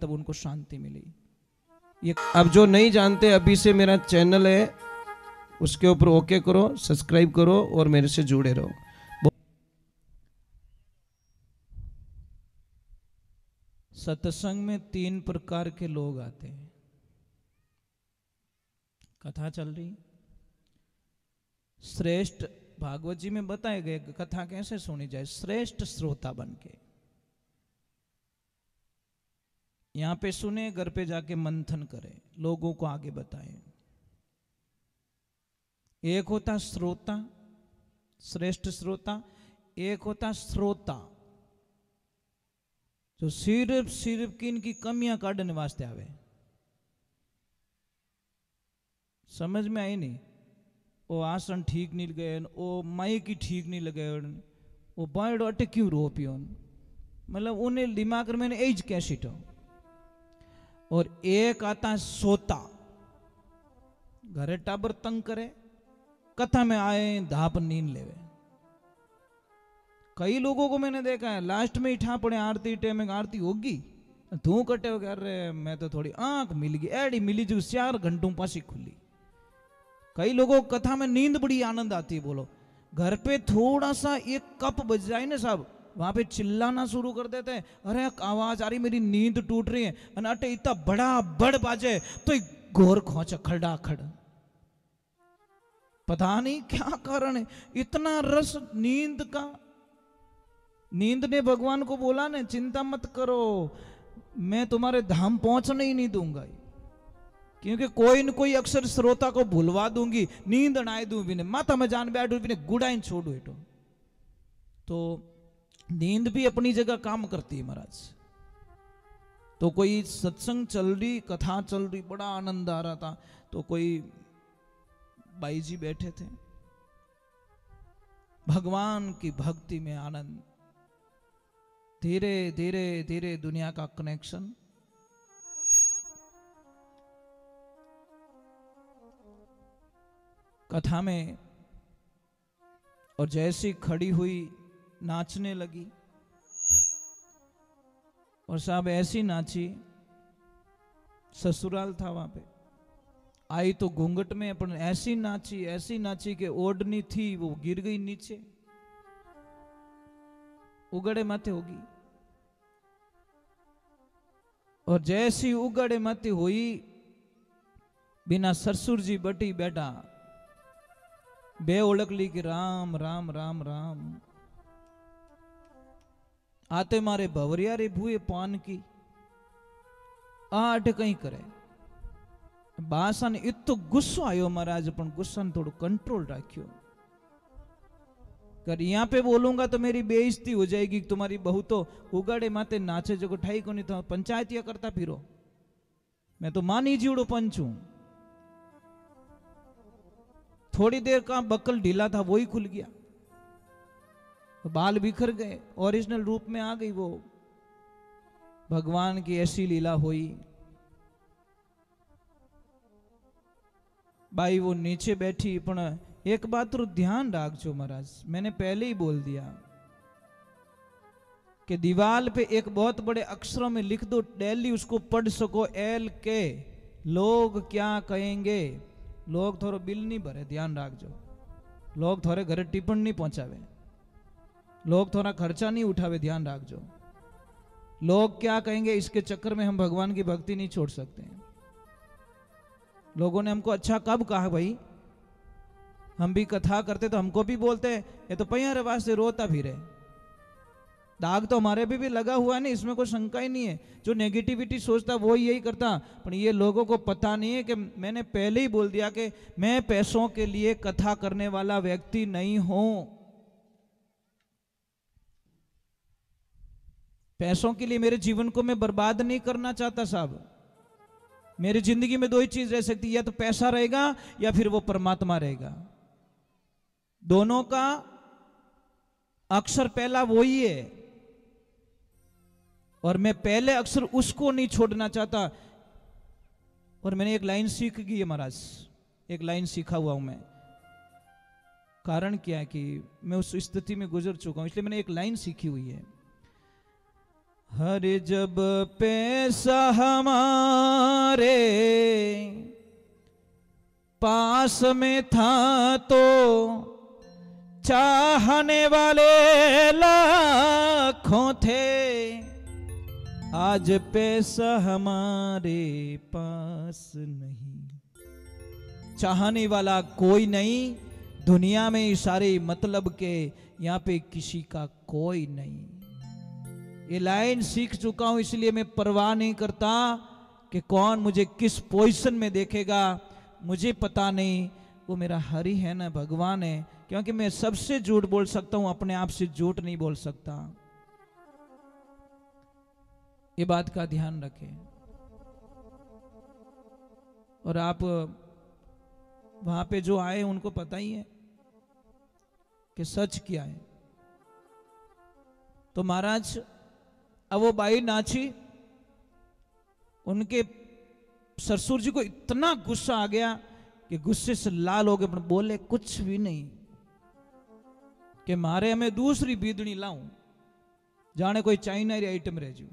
तब उनको शांति मिली। ये अब जो नहीं जानते, अभी से मेरा चैनल है, उसके ऊपर ओके करो, सब्सक्राइब करो और मेरे से जुड़े रहो। सत्संग में 3 प्रकार के लोग आते हैं। कथा चल रही, श्रेष्ठ भागवत जी में बताए गए कथा कैसे सुनी जाए, श्रेष्ठ श्रोता बन के। यहां पे सुने, घर पे जाके मंथन करें, लोगों को आगे बताएं। एक होता श्रोता, श्रेष्ठ श्रोता, एक होता श्रोता जो सिर्फ सिर्फ किन की कमियां काटने वास्ते आवे। समझ में आई नहीं? वो आसन ठीक नहीं लगे, वो माई की ठीक नहीं लगे, वो बायड अटे क्यों रो पियो, मतलब उन्हें दिमाग में एज कैसी तो। और एक आता सोता, घरे टाबर तंग करे, कथा में आए धाप नींद लेवे। कई लोगों को मैंने देखा है लास्ट में इठा पड़े आरती टाइम, आरती होगी धू कटे, अरे मैं तो थोड़ी आंख मिल गई, एडी मिली जो 4 घंटों पासी खुली। कई लोगों को कथा में नींद बड़ी आनंद आती है। बोलो, घर पे थोड़ा सा एक कप बज जाए ना साहब, वहां पे चिल्लाना शुरू कर देते हैं, अरे आवाज आ रही, मेरी नींद टूट रही है, अटे इतना बड़ा बड़ बाजे तो घोर खोचा खड़ा खड़। पता नहीं क्या कारण है, इतना रस नींद का। नींद ने भगवान को बोला ने, चिंता मत करो, मैं तुम्हारे धाम पहुंचने ही नहीं दूंगा, क्योंकि कोई न कोई अक्सर श्रोता को भुलवा दूंगी, नींद नाए दू भी माथा में जान बैठू भी गुड़ाइन छोड़ू एटो। तो नींद भी अपनी जगह काम करती है महाराज। तो कोई सत्संग चल रही, कथा चल रही, बड़ा आनंद आ रहा था, तो कोई बाई जी बैठे थे, भगवान की भक्ति में आनंद, धीरे धीरे धीरे दुनिया का कनेक्शन। कथा में, और जैसी खड़ी हुई नाचने लगी, और साहब ऐसी नाची, ससुराल था वहां पे, आई तो घूंघट में, अपन ऐसी नाची कि ओढ़नी थी वो गिर गई नीचे, उगड़े माथे होगी। और जैसी उगड़े माथे हुई, बिना ससुर जी बटी बैठा, बे ओळख ली कि राम राम राम राम। आते मारे भवरिया रे भूए पान की, आठ कहीं करे। बासा ने इतो गुस्सो आयो महाराज, पण गुस्सा ने थोड़ा कंट्रोल राख्यो। कर यहाँ पे बोलूंगा तो मेरी बेइज्जती हो जाएगी, तुम्हारी बहू तो उगाड़े माते नाचे जो ठाई को नहीं, तो पंचायतिया करता फिरो, मैं तो मानी जीवड़ो पंच हूं। थोड़ी देर का बक्कल ढीला था, वो ही खुल गया, बाल बिखर गए, ओरिजिनल रूप में आ गई वो। भगवान की ऐसी लीला हुई। बाई वो नीचे बैठी, पण एक बात तो ध्यान रखो महाराज, मैंने पहले ही बोल दिया कि दीवार पे एक बहुत बड़े अक्षरों में लिख दो, डेली उसको पढ़ सको, LK, लोग क्या कहेंगे। लोग थोड़ा बिल नहीं भरे, ध्यान रखो। लोग थोड़े घरे टिप्पण नहीं पहुंचावे, लोग थोड़ा खर्चा नहीं उठावे, ध्यान रखो। लोग क्या कहेंगे, इसके चक्कर में हम भगवान की भक्ति नहीं छोड़ सकते हैं। लोगों ने हमको अच्छा कब कहा भाई, हम भी कथा करते तो हमको भी बोलते ये तो पैया वास्ते रोता फिरे। दाग तो हमारे भी लगा हुआ है, नहीं इसमें कोई शंका ही नहीं है। जो नेगेटिविटी सोचता वो यही करता, पर ये लोगों को पता नहीं है कि मैंने पहले ही बोल दिया कि मैं पैसों के लिए कथा करने वाला व्यक्ति नहीं हूं। पैसों के लिए मेरे जीवन को मैं बर्बाद नहीं करना चाहता साहब। मेरी जिंदगी में 2 ही चीज रह सकती है, या तो पैसा रहेगा या फिर वो परमात्मा रहेगा। दोनों का अक्षर पहला वो ही है, और मैं पहले अक्षर उसको नहीं छोड़ना चाहता। और मैंने एक लाइन सीख गई है महाराज, एक लाइन सीखा हुआ हूं मैं। कारण क्या है कि मैं उस स्थिति में गुजर चुका हूं, इसलिए मैंने एक लाइन सीखी हुई है, हरे जब पैसा हमारे पास में था तो चाहने वाले लाखों थे, आज पैसा हमारे पास नहीं, चाहने वाला कोई नहीं, दुनिया में इशारे मतलब के यहाँ पे किसी का कोई नहीं। ये लाइन सीख चुका हूं, इसलिए मैं परवाह नहीं करता कि कौन मुझे किस पोजीशन में देखेगा, मुझे पता नहीं, वो मेरा हरि है ना, भगवान है। क्योंकि मैं सबसे झूठ बोल सकता हूं, अपने आप से झूठ नहीं बोल सकता। ये बात का ध्यान रखें। और आप वहां पे जो आए उनको पता ही है कि सच क्या है। तो महाराज अब वो बाई नाची, उनके ससुर जी को इतना गुस्सा आ गया कि गुस्से से लाल हो गए, पर बोले कुछ भी नहीं कि मारे हमें दूसरी बीदड़ी लाऊं, जाने कोई चाइना री आइटम रह जू।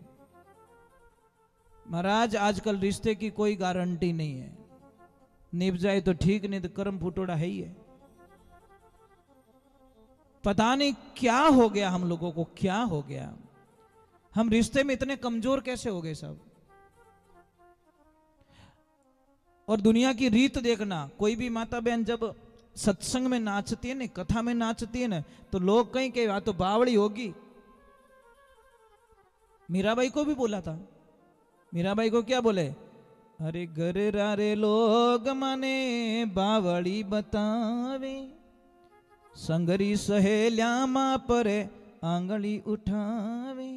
महाराज आजकल रिश्ते की कोई गारंटी नहीं है, निभ जाए तो ठीक, नहीं तो कर्म फुटोड़ा है ही है। पता नहीं क्या हो गया हम लोगों को, क्या हो गया, हम रिश्ते में इतने कमजोर कैसे हो गए सब। और दुनिया की रीत देखना, कोई भी माता बहन जब सत्संग में नाचती है ना, कथा में नाचती है ना, तो लोग कहीं कहीं तो बावड़ी होगी। मीराबाई को भी बोला था, मीराबाई को क्या बोले, अरे घर रे लोग मने बावड़ी बतावे, संगरी सहेल्या मां परे आंगली उठावे,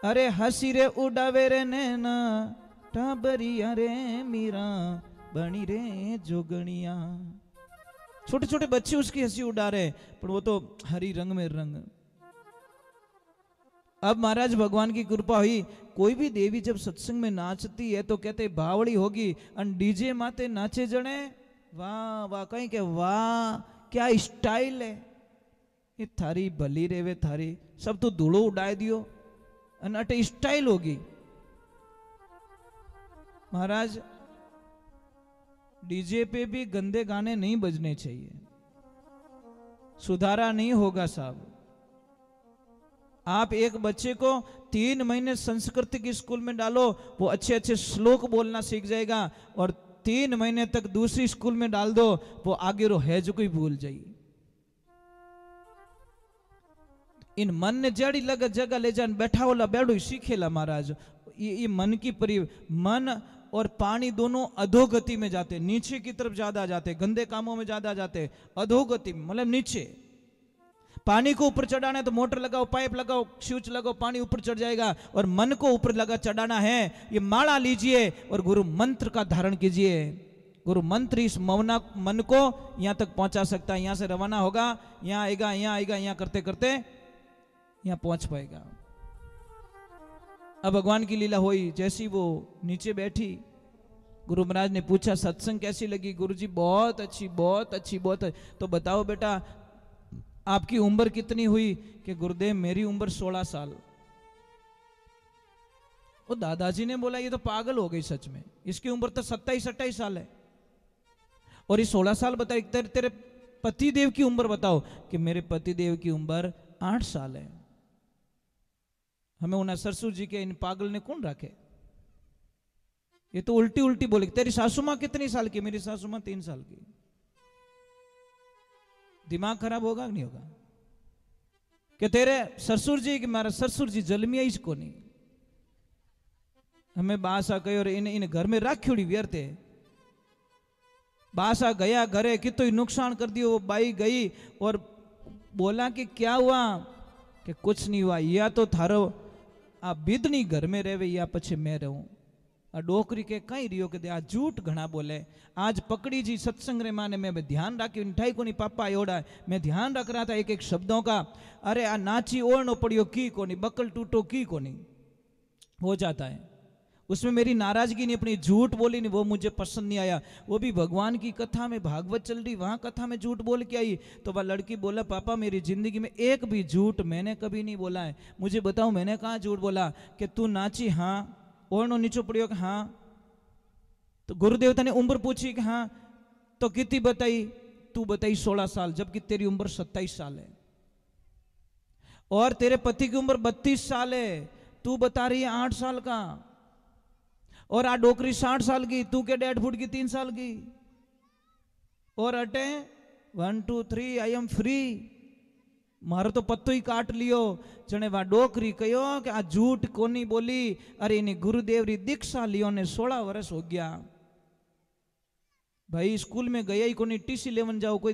अरे हसी रे उड़ावे रे नैना टाबरिया रे मीरा बनी रे जोगणिया। छोटे छोटे बच्चे उसकी हंसी उड़ा रहे, पर वो तो हरी रंग में रंग। अब महाराज भगवान की कृपा हुई, कोई भी देवी जब सत्संग में नाचती है तो कहते बावड़ी होगी, और डीजे माते नाचे जने, वाह वाह, कहीं के वाह क्या स्टाइल है, ये थारी भली रेवे थारी, सब तो धूड़ो उड़ाए दियो, अटे स्टाइल होगी। महाराज डीजे पे भी गंदे गाने नहीं बजने चाहिए, सुधारा नहीं होगा साहब। आप एक बच्चे को 3 महीने संस्कृत की स्कूल में डालो, वो अच्छे अच्छे श्लोक बोलना सीख जाएगा, और 3 महीने तक दूसरी स्कूल में डाल दो, वो आगे रो है जो कोई भूल जाइए। इन मन ने जड़ी लगा जगह ले जान बैठा वाला बैठो सीखेला महाराज। ये मन की मन और पानी दोनों अधोगति में जाते, नीचे की तरफ ज्यादा जाते, गंदे कामों में ज्यादा जाते, अधोगति मतलब नीचे। पानी को ऊपर चढ़ाना है तो मोटर लगाओ, पाइप लगाओ, स्विच लगाओ, पानी ऊपर चढ़ जाएगा। और मन को ऊपर लगा चढ़ाना है, ये माला लीजिए और गुरु मंत्र का धारण कीजिए। गुरु मंत्र इस मन को यहां तक पहुंचा सकता है। यहां से रवाना होगा, यहां आएगा, यहां आएगा, यहां करते करते यहां पहुंच पाएगा। अब भगवान की लीला हुई, जैसी वो नीचे बैठी, गुरु महाराज ने पूछा सत्संग कैसी लगी। गुरुजी बहुत अच्छी, बहुत अच्छी, बहुत अच्छी। तो बताओ बेटा आपकी उम्र कितनी हुई? कि गुरुदेव मेरी उम्र 16 साल। वो दादाजी ने बोला ये तो पागल हो गई सच में, इसकी उम्र तो 27-28 साल है। और ये 16 साल बताई, तेरे पतिदेव की उम्र बताओ। कि मेरे पतिदेव की उम्र 8 साल है। हमें उन्हें सरसू जी के इन पागल ने कौन रखे? ये तो उल्टी उल्टी बोले। तेरी सासू मां कितनी साल की? मेरी सासू मां 3 साल की। दिमाग खराब होगा कि नहीं होगा? कि तेरे ससुर जी कि मारा ससुर जी जलमिया इसको नहीं। हमें बासा कही और इन घर में राखी व्यर्थे। बासा गया घरे, कितो नुकसान कर दियो। वो बाई गई और बोला कि क्या हुआ? कि कुछ नहीं हुआ, या तो थारो आ बिदनी घर में रहे या पछे मैं रहूं। आ डोकरी के कहीं रियो के आ झूठ घना बोले। आज पकड़ी जी सत्संग रे माने मैं ध्यान राखी ठाई को नहीं पापा एवड़ा मैं ध्यान रख रहा था एक एक शब्दों का। अरे आ नाची ओढ़नो पड़ियो की को नहीं, बकल टूटो की को नहीं हो जाता है। उसमें मेरी नाराजगी नहीं, अपनी झूठ बोली नहीं, वो मुझे पसंद नहीं आया। वो भी भगवान की कथा में, भागवत चल रही, वहां कथा में झूठ बोल के आई। तो वह लड़की बोला, पापा मेरी जिंदगी में एक भी झूठ मैंने कभी नहीं बोला है, मुझे बताओ मैंने कहाँ झूठ बोला। कि तू नाची, हाँ। ओढ़नो नीचो पड़ियो, कि हाँ। तो गुरुदेवता ने उम्र पूछी कि हाँ। तो कितनी बताई? तू बताई 16 साल, जबकि तेरी उम्र 27 साल है, और तेरे पति की उम्र 32 साल है, तू बता रही है 8 साल का। और आ डोकरी 60 साल की, तू के 1.5 फुट की 3 साल की। और अटे 1 2 3 आई एम फ्री। मारो तो पत्तो ही काट लियो। जने वा डोकरी कहो कि आ झूठ कोनी बोली। अरे इन्हें गुरुदेव री दीक्षा लियो ने 16 वर्ष हो गया। भाई स्कूल में गया ही कोनी, टीसी लेवन जाओ कोई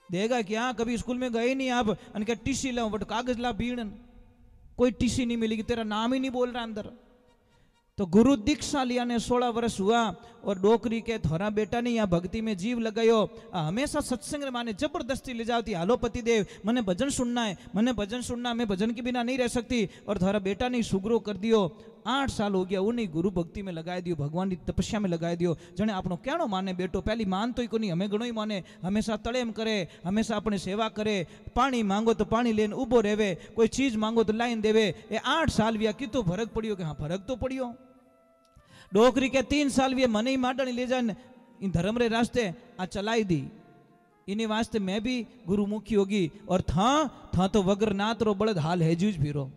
देगा क्या? कभी स्कूल में गए नहीं आप, अन क्या टीसी लाओ, बट कागज ला बीड़न, कोई टीसी नहीं मिलेगी, तेरा नाम ही नहीं बोल रहा अंदर। तो गुरु दीक्षा लिया ने 16 वर्ष हुआ, और डोकरी के थोड़ा बेटा ने यहाँ भक्ति में जीव लगायो। हमेशा सत्संग माने जबरदस्ती ले जाती, हालो पतिदेव मने भजन सुनना है, मने भजन सुनना, मैं भजन के बिना नहीं रह सकती। और थोड़ा बेटा ने सुगरो कर दियो। 8 साल हो गया, उन्हीं गुरु भक्ति में लगाए दियो, भगवान की तपस्या में लगाए दियो। जने आपनो कहनो माने बेटो, पहली मान तो ही को नहीं, हमें घणो ही माने, हमेशा तड़ेम करे, हमेशा अपनी सेवा करे। पानी मांगो तो पानी लेने उबो रहेवे, कोई चीज मांगो तो लाइन देवे। ये 8 साल भी कितो फर्क पड़ियो? कि हाँ फर्क तो पड़ियो। डोकरी के 3 साल भी मने ही माडणी ले जाने इन धर्म रे रास्ते आ चलाई दी। इन्हीं वास्ते मैं भी गुरुमुखी होगी। और था तो वगरनाथ रो बड़द हाल है जूझ फिरो।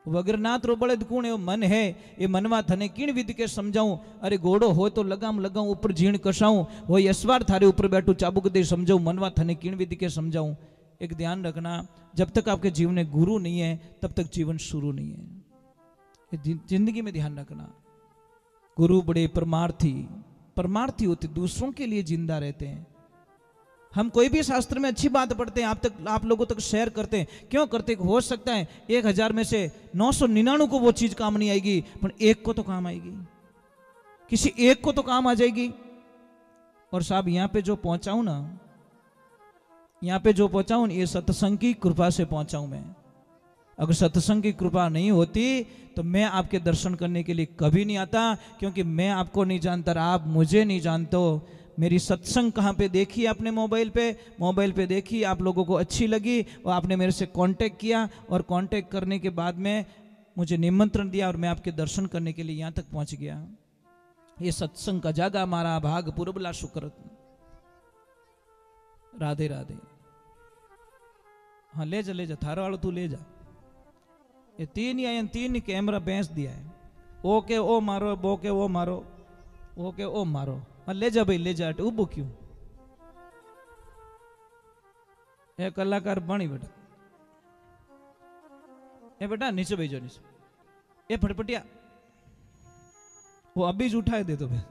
वगरनाथ रो बड़द कौन है? मन है। ये मनवा थने किण विधि के समझाऊं? अरे घोड़ो हो तो लगाम लगाऊं, ऊपर झीण कसाऊं, हो यसवार थारे ऊपर बैठू चाबुक दे समझाऊं, मनवा थने किण विधि के समझाऊं। एक ध्यान रखना, जब तक आपके जीवन में गुरु नहीं है तब तक जीवन शुरू नहीं है। ये जिंदगी में ध्यान रखना। गुरु बड़े परमार्थी होते, दूसरों के लिए जिंदा रहते हैं। हम कोई भी शास्त्र में अच्छी बात पढ़ते हैं, आप लोगों तक शेयर करते हैं। क्यों करते? हो सकता है 1000 में से 999 को वो चीज काम नहीं आएगी, पर एक को तो काम आएगी, किसी एक को तो काम आ जाएगी। और साहब यहाँ पे जो पहुंचाऊं ना, ये सत्संग की कृपा से पहुंचाऊं मैं। अगर सत्संग की कृपा नहीं होती तो मैं आपके दर्शन करने के लिए कभी नहीं आता, क्योंकि मैं आपको नहीं जानता, आप मुझे नहीं जानते हो। मेरी सत्संग कहाँ पे देखी आपने? मोबाइल पे देखी, आप लोगों को अच्छी लगी और आपने मेरे से कांटेक्ट किया, और कांटेक्ट करने के बाद में मुझे निमंत्रण दिया और मैं आपके दर्शन करने के लिए यहाँ तक पहुँच गया। ये सत्संग का जागा मारा भाग पुरबला शुक्र। राधे राधे। हाँ ले जा थारा वालों, तू ले जा। ये 3 ही आए, 3 कैमरा बेच दिया है। ओके ओ मारो, बोके ओ मारो, ओके ओ मारो। हाँ ले जा भाई, ले जा। उबो क्यों? ए कलाकार बनी बेटा, ए बेटा नीचे भेजो, नीचे। ए फटफटिया, वो अभी उठाए दे तो फिर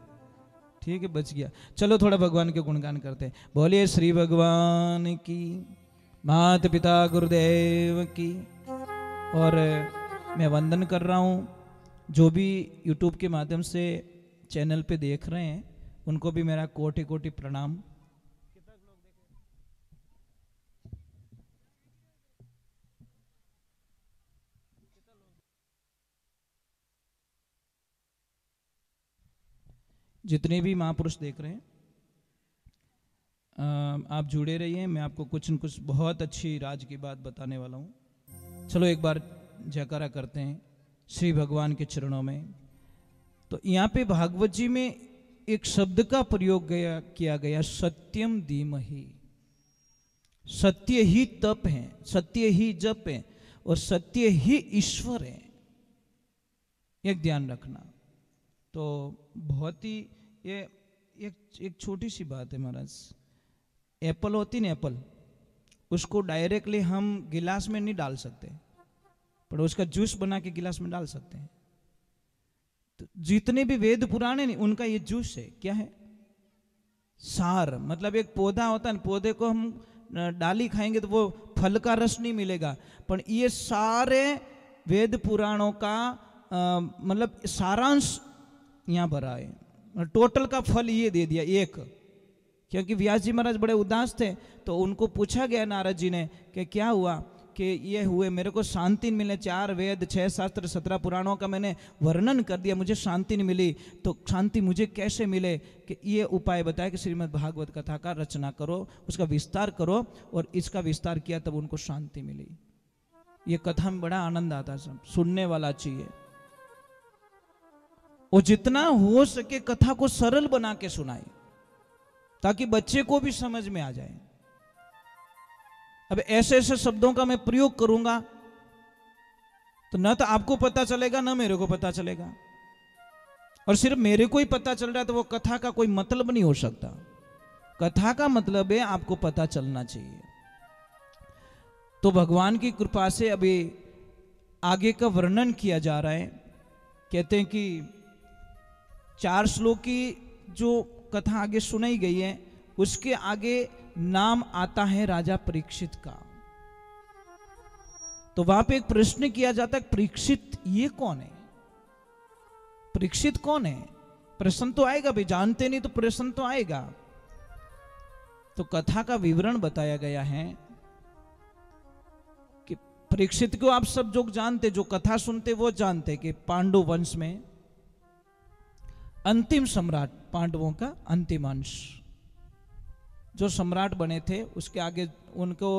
ठीक है, बच गया। चलो थोड़ा भगवान के गुणगान करते हैं। बोलिए श्री भगवान की, माता पिता गुरुदेव की। और मैं वंदन कर रहा हूँ जो भी यूट्यूब के माध्यम से चैनल पे देख रहे हैं, उनको भी मेरा कोटि कोटि प्रणाम। जितने भी महापुरुष देख रहे हैं, आप जुड़े रहिए। मैं आपको कुछ न कुछ बहुत अच्छी राज की बात बताने वाला हूँ। चलो एक बार जयकारा करते हैं श्री भगवान के चरणों में। तो यहाँ पे भागवत जी में एक शब्द का प्रयोग किया गया, सत्यम धीमहि। सत्य ही तप है, सत्य ही जप है, और सत्य ही ईश्वर है। एक ध्यान रखना। तो बहुत ही ये एक छोटी सी बात है महाराज। एप्पल होती ना, एप्पल, उसको डायरेक्टली हम गिलास में नहीं डाल सकते, पर उसका जूस बना के गिलास में डाल सकते हैं। तो जितने भी वेद पुराण है उनका ये जूस है, क्या है? सार। मतलब एक पौधा होता है, पौधे को हम डाली खाएंगे तो वो फल का रस नहीं मिलेगा, पर ये सारे वेद पुराणों का मतलब सारांश यहाँ भरा है। टोटल का फल ये दे दिया एक। क्योंकि व्यास जी महाराज बड़े उदास थे, तो उनको पूछा गया नारद जी ने कि क्या हुआ, कि ये हुए, मेरे को शांति नहीं मिले, 4 वेद 6 शास्त्र 17 पुराणों का मैंने वर्णन कर दिया, मुझे शांति नहीं मिली, तो शांति मुझे कैसे मिले? कि ये उपाय बताया कि श्रीमद् भागवत कथा का रचना करो, उसका विस्तार करो, और इसका विस्तार किया तब उनको शांति मिली। ये कथा में बड़ा आनंद आता है, सब सुनने वाला चाहिए, और जितना हो सके कथा को सरल बना के सुनाए ताकि बच्चे को भी समझ में आ जाए। अब ऐसे ऐसे शब्दों का मैं प्रयोग करूंगा तो न तो आपको पता चलेगा न मेरे को पता चलेगा, और सिर्फ मेरे को ही पता चल रहा है तो वो कथा का कोई मतलब नहीं हो सकता। कथा का मतलब है आपको पता चलना चाहिए। तो भगवान की कृपा से अभी आगे का वर्णन किया जा रहा है। कहते हैं कि 4 श्लोक की जो कथा आगे सुनाई गई है उसके आगे नाम आता है राजा परीक्षित का। तो वहां पे एक प्रश्न किया जाता है, परीक्षित ये कौन है? परीक्षित कौन है? प्रश्न तो आएगा भाई, जानते नहीं तो प्रश्न तो आएगा। तो कथा का विवरण बताया गया है कि परीक्षित को आप सब जो जानते, जो कथा सुनते वो जानते कि पांडु वंश में अंतिम सम्राट, पांडवों का अंतिम अंश जो सम्राट बने थे, उसके आगे उनको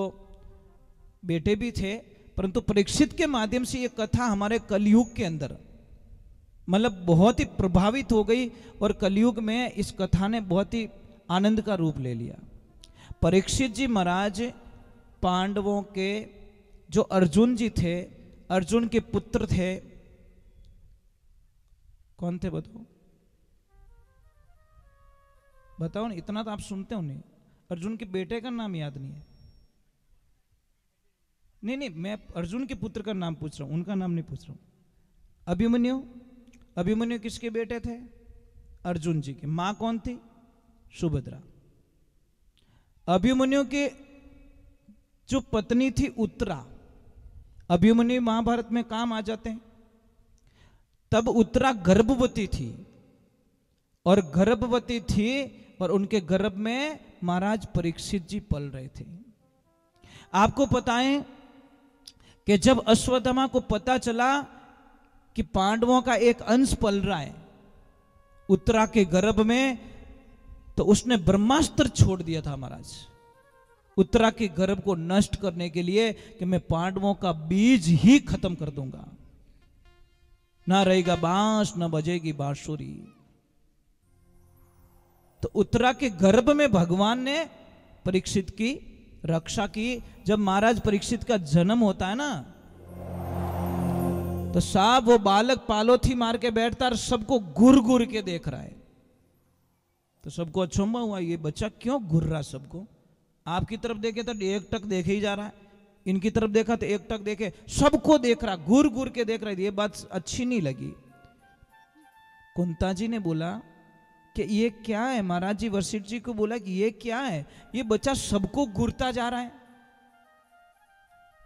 बेटे भी थे, परंतु परीक्षित के माध्यम से ये कथा हमारे कलयुग के अंदर मतलब बहुत ही प्रभावित हो गई, और कलयुग में इस कथा ने बहुत ही आनंद का रूप ले लिया। परीक्षित जी महाराज पांडवों के जो अर्जुन जी थे, अर्जुन के पुत्र थे। कौन थे बताओ? बताओ ना, इतना तो आप सुनते हो नहीं। अर्जुन के बेटे का नाम याद नहीं है? नहीं, मैं अर्जुन के पुत्र का नाम पूछ रहा हूं, उनका नाम नहीं पूछ रहा हूं। अभिमन्यु, अभिमन्यु किसके बेटे थे? अर्जुन जी के। मां कौन थी? सुभद्रा। अभिमन्यु के जो पत्नी थी उत्तरा, अभिमन्यु महाभारत में काम आ जाते हैं। तब उत्तरा गर्भवती थी, और गर्भवती थी और उनके गर्भ में महाराज परीक्षित जी पल रहे थे। आपको पता है कि जब अश्वत्थामा को पता चला कि पांडवों का एक अंश पल रहा है उत्तरा के गर्भ में, तो उसने ब्रह्मास्त्र छोड़ दिया था महाराज, उत्तरा के गर्भ को नष्ट करने के लिए, कि मैं पांडवों का बीज ही खत्म कर दूंगा, ना रहेगा बांस न बजेगी बांसुरी। तो उत्तरा के गर्भ में भगवान ने परीक्षित की रक्षा की। जब महाराज परीक्षित का जन्म होता है ना, तो साहब वो बालक पालोथी मार के बैठता और सबको घूर घूर के देख रहा है। तो सबको अचंभा हुआ, ये बच्चा क्यों घूर रहा? सबको आपकी तरफ देखे तो एक टक देखे ही जा रहा है, इनकी तरफ देखा तो एक टक देखे, सबको देख रहा, घूर घूर के देख रहा है। ये बात अच्छी नहीं लगी। कुंता जी ने बोला कि ये क्या है? महाराज जी वशिष्ठ जी को बोला कि ये क्या है? ये बच्चा सबको घूरता जा रहा है।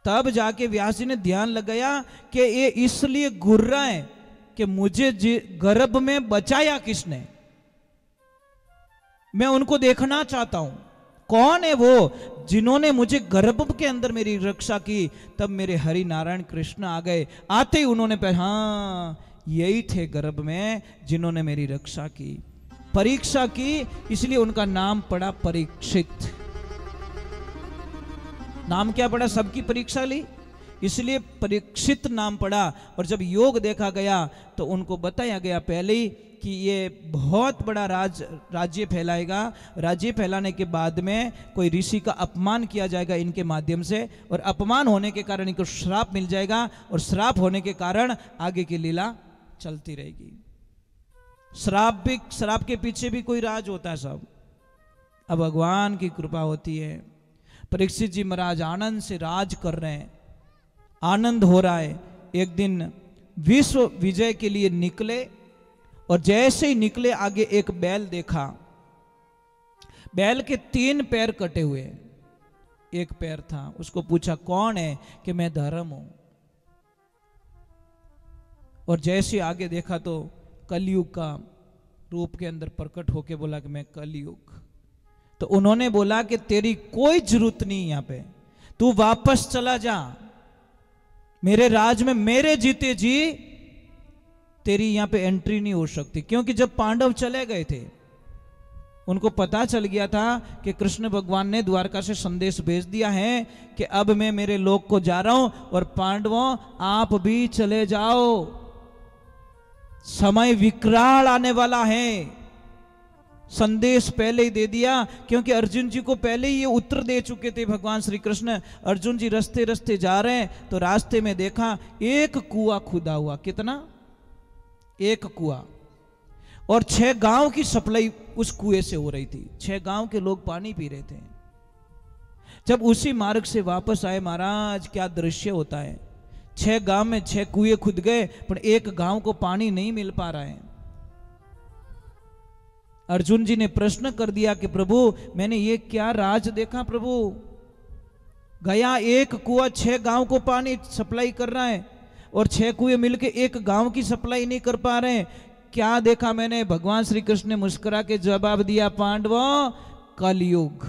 तब जाके व्यास जी ने ध्यान लगाया कि ये इसलिए घूर रहा है कि मुझे गर्भ में बचाया किसने, मैं उनको देखना चाहता हूं। कौन है वो जिन्होंने मुझे गर्भ के अंदर मेरी रक्षा की? तब मेरे हरि नारायण कृष्ण आ गए। आते ही उन्होंने हाँ, यही थे गर्भ में जिन्होंने मेरी रक्षा की, परीक्षा की, इसलिए उनका नाम पड़ा परीक्षित। नाम क्या पड़ा? सबकी परीक्षा ली, इसलिए परीक्षित नाम पड़ा। और जब योग देखा गया तो उनको बताया गया पहले ही कि ये बहुत बड़ा राज्य फैलाएगा। राज्य फैलाने के बाद में कोई ऋषि का अपमान किया जाएगा इनके माध्यम से, और अपमान होने के कारण इनको श्राप मिल जाएगा, और श्राप होने के कारण आगे की लीला चलती रहेगी। श्राप के पीछे भी कोई राज होता है सब। अब भगवान की कृपा होती है। परीक्षित जी महाराज आनंद से राज कर रहे हैं, आनंद हो रहा है। एक दिन विश्व विजय के लिए निकले, और जैसे ही निकले आगे एक बैल देखा। बैल के 3 पैर कटे हुए, एक पैर था। उसको पूछा कौन है? कि मैं धर्म हूं। और जैसे आगे देखा तो कलयुग का रूप के अंदर प्रकट होके बोला कि मैं कलयुग। तो उन्होंने बोला कि तेरी कोई जरूरत नहीं, यहां पे तू वापस चला जा, मेरे राज में मेरे जीते जी तेरी यहां पे एंट्री नहीं हो सकती। क्योंकि जब पांडव चले गए थे, उनको पता चल गया था कि कृष्ण भगवान ने द्वारका से संदेश भेज दिया है कि अब मैं मेरे लोक को जा रहा हूं और पांडवों आप भी चले जाओ, समय विकराल आने वाला है। संदेश पहले ही दे दिया, क्योंकि अर्जुन जी को पहले ही ये उत्तर दे चुके थे भगवान श्री कृष्ण। अर्जुन जी रास्ते रास्ते जा रहे हैं तो रास्ते में देखा एक कुआं खुदा हुआ। कितना? एक कुआं, और 6 गांव की सप्लाई उस कुएं से हो रही थी। 6 गांव के लोग पानी पी रहे थे। जब उसी मार्ग से वापस आए महाराज, क्या दृश्य होता है। 6 गांव में 6 कुएं खुद गए, पर एक गांव को पानी नहीं मिल पा रहा है। अर्जुन जी ने प्रश्न कर दिया कि प्रभु मैंने ये क्या राज देखा प्रभु, गया एक कुआं 6 गांव को पानी सप्लाई कर रहा है और 6 कुएं मिलके एक गांव की सप्लाई नहीं कर पा रहे हैं। क्या देखा मैंने? भगवान श्री कृष्ण ने मुस्कुरा के जवाब दिया, पांडवों कलयुग,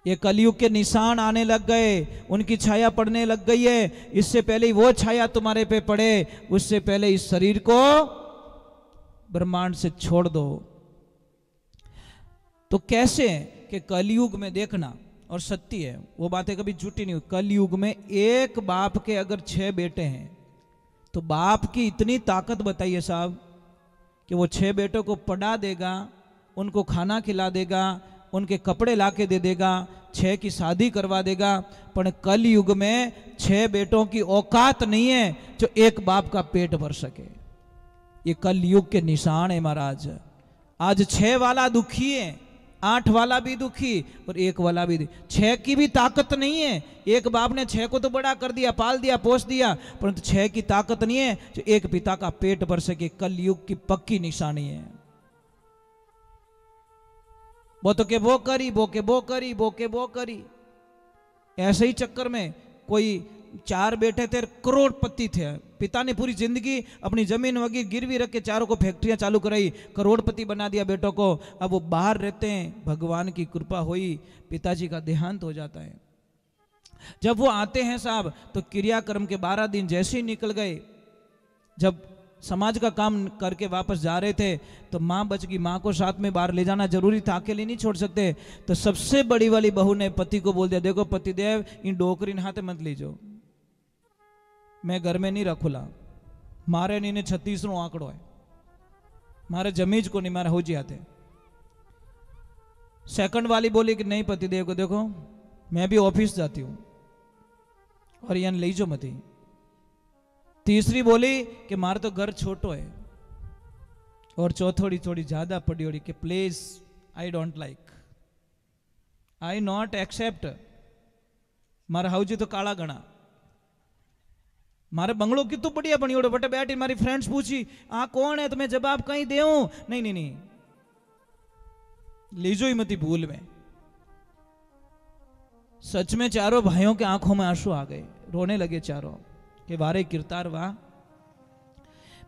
ये कलयुग के निशान आने लग गए, उनकी छाया पड़ने लग गई है। इससे पहले वो छाया तुम्हारे पे पड़े, उससे पहले इस शरीर को ब्रह्मांड से छोड़ दो। तो कैसे कि कलयुग में देखना, और सत्य है वो बातें कभी झूठी नहीं हुई, कलयुग में एक बाप के अगर 6 बेटे हैं तो बाप की इतनी ताकत बताइए साहब कि वो 6 बेटों को पढ़ा देगा, उनको खाना खिला देगा, उनके कपड़े लाके दे देगा, 6 की शादी करवा देगा। पर कलयुग में 6 बेटों की औकात नहीं है जो एक बाप का पेट भर सके। ये कलयुग के निशान है महाराज। आज 6 वाला दुखी है, 8 वाला भी दुखी और 1 वाला भी। 6 की भी ताकत नहीं है। एक बाप ने 6 को तो बड़ा कर दिया, पाल दिया, पोस दिया, परंतु 6 की ताकत नहीं है जो एक पिता का पेट भर सके। कलयुग की पक्की निशानी है। वो तो के वो करी, वो के वो करी, वो के वो करी। ऐसे ही चक्कर में कोई 4 बेटे थे, करोड़पति थे। पिता ने पूरी जिंदगी अपनी जमीन वगैरह गिरवी रख के चारों को फैक्ट्रियां चालू कराई, करोड़पति बना दिया बेटों को। अब वो बाहर रहते हैं, भगवान की कृपा हुई, पिताजी का देहांत हो जाता है। जब वो आते हैं साहब तो क्रियाक्रम के 12 दिन जैसे ही निकल गए, जब समाज का काम करके वापस जा रहे थे तो माँ बच गई। माँ को साथ में बाहर ले जाना जरूरी था, अकेले नहीं छोड़ सकते। तो सबसे बड़ी वाली बहू ने पति को बोल दिया, देखो पतिदेव इन डोकरी हाथ मत लीजो, मैं घर में नहीं रखूला, मारे नहीं ने 36रो आंकड़ो है, मारे जमीज को नहीं, मारे हो जी आते। सेकंड वाली बोली कि नहीं पतिदेव को देखो मैं भी ऑफिस जाती हूं और यहाँ ले जो मती। तीसरी बोली कि मारे तो घर छोटो है, और चौथोड़ी थोड़ी ज्यादा पड़ी होड़ी कि please I don't like, I not accept. मारा हाउजी तो काला गणा, मारे बंगलो कितु बढ़िया बनी ओडे बटे बैठी। मारी फ्रेंड्स पूछी आ कौन है, तो मैं जवाब कहीं दे नहीं नहीं नहीं, लीजो ही मती भूल में। सच में चारों भाइयों के आंखों में आंसू आ गए, रोने लगे चारों कि वारे किरतार वाह,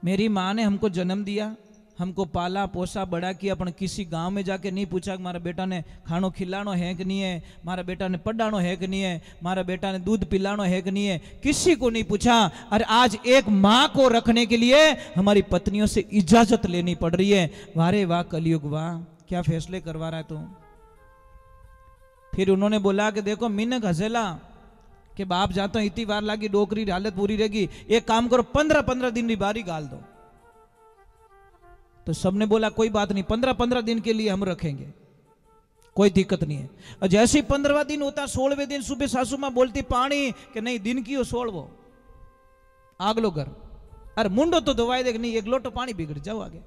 मेरी माँ ने हमको जन्म दिया, हमको पाला पोसा बड़ा किया, अपन किसी गांव में जाके नहीं पूछा कि मारा बेटा ने खानो खिलानो है कि नहीं है, मारा बेटा ने पढ़ानो है कि नहीं है, मारा बेटा ने दूध पिलानो है कि नहीं है, किसी को नहीं पूछा। और आज एक माँ को रखने के लिए हमारी पत्नियों से इजाजत लेनी पड़ रही है। वारे वाह कलयुग वाह, क्या फैसले करवा रहा है तू। फिर उन्होंने बोला कि देखो मिनक हजेला के बाप जाता इतनी बार लागी, डोकरी हालत पूरी रहेगी, एक काम करो 15-15 दिन की बारी गाल दो। तो सबने बोला कोई बात नहीं, 15-15 दिन के लिए हम रखेंगे, कोई दिक्कत नहीं है। और जैसे ही 15वां दिन होता, 16वें दिन सुबह सासू मां बोलती पानी कि नहीं दिन की हो 16वो आगलो घर, अरे मुंडो तो धोवाई दे, नहीं एक लोटो पानी बिगड़ जाओ आगे।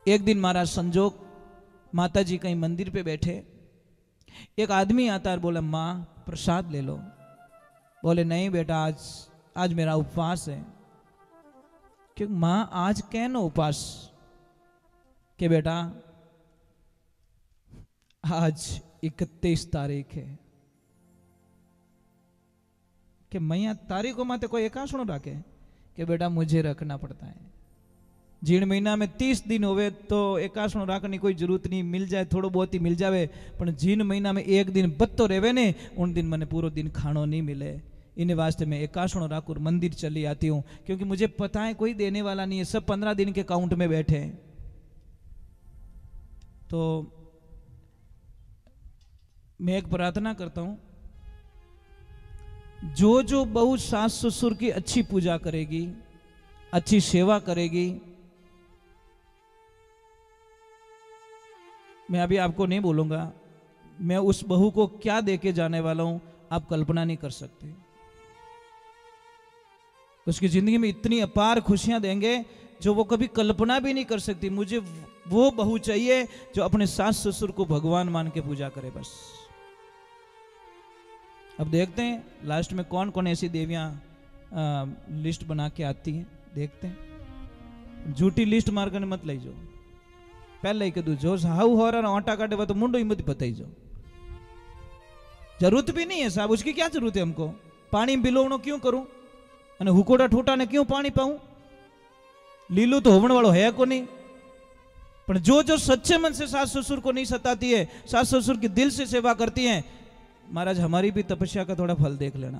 एक दिन महाराज संजोग माता जी कहीं मंदिर पे बैठे, एक आदमी आता है, बोला माँ प्रसाद ले लो। बोले नहीं बेटा आज मेरा उपवास है। क्यों माँ आज कहनो उपास के बेटा आज 31 तारीख है कि मैया तारीखों में तो कोई एकाशणो रखे कि बेटा मुझे रखना पड़ता है। जीण महीना में 30 दिन होवे तो एकासणो राखनी कोई जरूरत नहीं, मिल जाए थोड़ो बहुत ही मिल जावे, पण जीण महीना में एक दिन बत्तो रेवे ने उन दिन मने पूरो दिन खानो नहीं मिले। इन वास्ते मैं एकासणो राखूर मंदिर चली आती हूँ, क्योंकि मुझे पता है कोई देने वाला नहीं है, सब 15 दिन के काउंट में बैठे हैं। तो मैं एक प्रार्थना करता हूं, जो बहू सास ससुर की अच्छी पूजा करेगी, अच्छी सेवा करेगी, मैं अभी आपको नहीं बोलूंगा मैं उस बहू को क्या देके जाने वाला हूं, आप कल्पना नहीं कर सकते। उसकी जिंदगी में इतनी अपार खुशियां देंगे जो वो कभी कल्पना भी नहीं कर सकती। मुझे वो बहू चाहिए जो अपने सास ससुर को भगवान मान के पूजा करे बस। अब देखते हैं लास्ट में कौन कौन ऐसी देवियां लिस्ट बना के आती हैं, देखते हैं। झूठी लिस्ट मार कर मत ले जाओ, पहले ही कदू जो हाउ हो रहा आटा काटे वो तो मुंडो ही मत बताई जाओ, जरूरत भी नहीं है साहब, उसकी क्या जरूरत है हमको। पानी बिलोवणो क्यों करूं अने हुकोड़ा ठूटा ने क्यों पानी पाऊं, लीलू तो होवन वालों है को नहीं। पर जो सच्चे मन से सास ससुर को नहीं सताती है, सास ससुर की दिल से सेवा करती हैं, महाराज हमारी भी तपस्या का थोड़ा फल देख लेना।